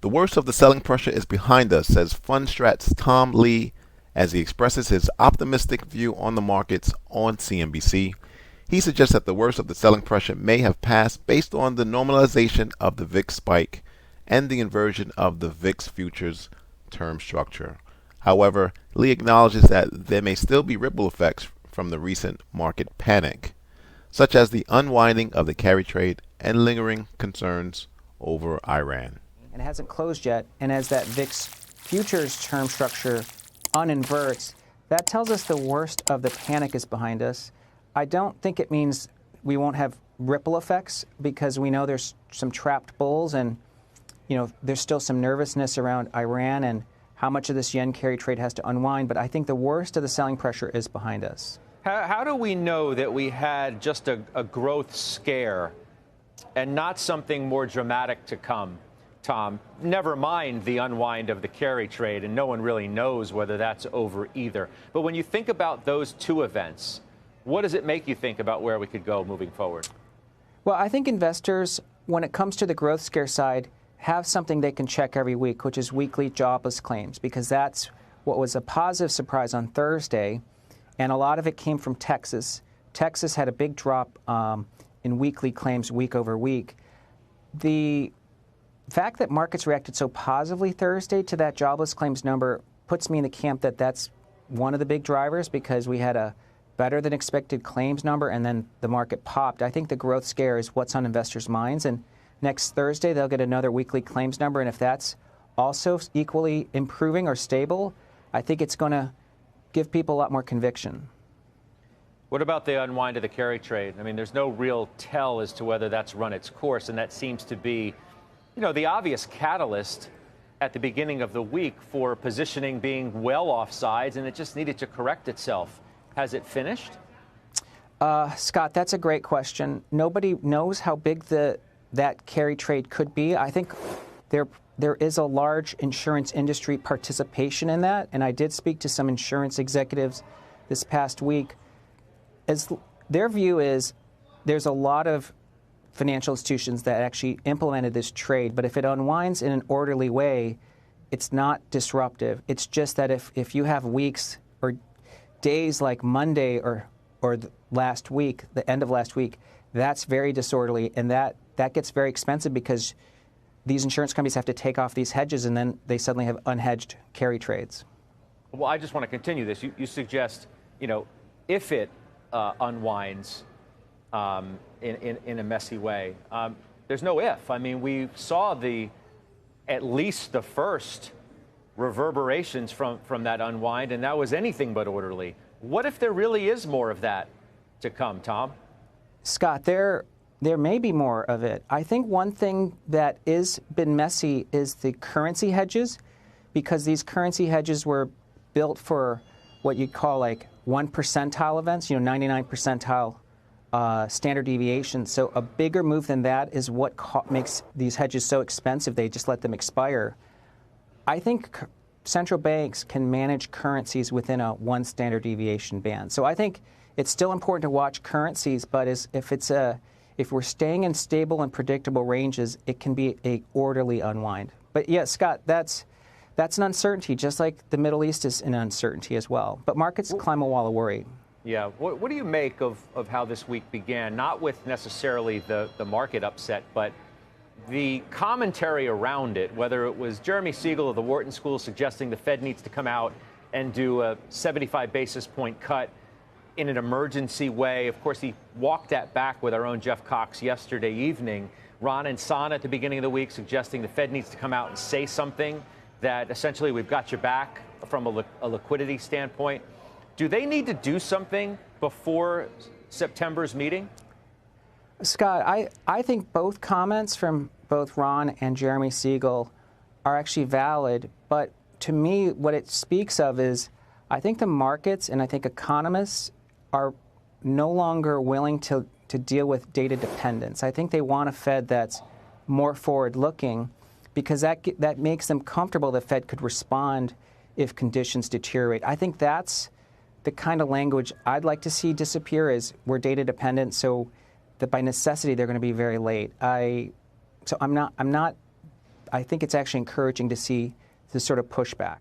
The worst of the selling pressure is behind us, says Fundstrat's Tom Lee as he expresses his optimistic view on the markets on CNBC. He suggests that the worst of the selling pressure may have passed based on the normalization of the VIX spike and the inversion of the VIX futures term structure. However, Lee acknowledges that there may still be ripple effects from the recent market panic, such as the unwinding of the carry trade and lingering concerns over Iran. And it hasn't closed yet, and as that VIX futures term structure uninverts, that tells us the worst of the panic is behind us. I don't think it means we won't have ripple effects, because we know there's some trapped bulls, and there's still some nervousness around Iran and how much of this yen carry trade has to unwind. But I think the worst of the selling pressure is behind us. How do we know that we had just a growth scare and not something more dramatic to come, Tom? Never mind the unwind of the carry trade, and no one really knows whether that's over either. But when you think about those two events, what does it make you think about where we could go moving forward? Well, I think investors, when it comes to the growth scare side, have something they can check every week, which is weekly jobless claims, because that's what was a positive surprise on Thursday, and a lot of it came from Texas. Texas had a big drop in weekly claims week over week. The fact that markets reacted so positively Thursday to that jobless claims number puts me in the camp that that's one of the big drivers, because we had a better than expected claims number and then the market popped. I think the growth scare is what's on investors' minds, and next Thursday they'll get another weekly claims number, and if that's also equally improving or stable, I think it's going to give people a lot more conviction. What about the unwind of the carry trade? I mean, there's no real tell as to whether that's run its course, and that seems to be, the obvious catalyst at the beginning of the week for positioning being well off sides, and it just needed to correct itself. Has it finished? Scott, that's a great question. Nobody knows how big that carry trade could be. I think there is a large insurance industry participation in that, and I did speak to some insurance executives this past week. As their view is, there's a lot of financial institutions that actually implemented this trade, but if it unwinds in an orderly way, it's not disruptive. It's just that if you have weeks or days like Monday or last week, the end of last week, that's very disorderly, and that gets very expensive, because these insurance companies have to take off these hedges, and then they suddenly have unhedged carry trades. Well, I just want to continue this. You suggest, if it unwinds in a messy way, there's no if. I mean, we saw at least the first reverberations from that unwind, and that was anything but orderly. What if there really is more of that to come, Tom? Scott, there may be more of it. I think one thing that is been messy is the currency hedges, because these currency hedges were built for what you'd call like 1 percentile events, 99 percentile standard deviation. So a bigger move than that is what makes these hedges so expensive. They just let them expire. I think central banks can manage currencies within a 1 standard deviation band. So I think it's still important to watch currencies, but if we're staying in stable and predictable ranges, it can be a orderly unwind. But yeah, Scott, that's an uncertainty, just like the Middle East is an uncertainty as well. But markets climb a wall of worry. Yeah. What do you make of how this week began? Not with necessarily the market upset, but the commentary around it, whether it was Jeremy Siegel of the Wharton School suggesting the Fed needs to come out and do a 75 basis point cut in an emergency way. Of course, he walked that back with our own Jeff Cox yesterday evening. Ron and Sana at the beginning of the week suggesting the Fed needs to come out and say something that essentially we've got your back from a liquidity standpoint. Do they need to do something before September's meeting? Scott, I think both comments from both Ron and Jeremy Siegel are actually valid, but to me, what it speaks of is I think the markets and I think economists are no longer willing to deal with data dependence. I think they want a Fed that's more forward-looking, because that makes them comfortable the Fed could respond if conditions deteriorate. I think that's the kind of language I'd like to see disappear, is we're data dependent, so that by necessity they're going to be very late. I I think it's actually encouraging to see this sort of pushback.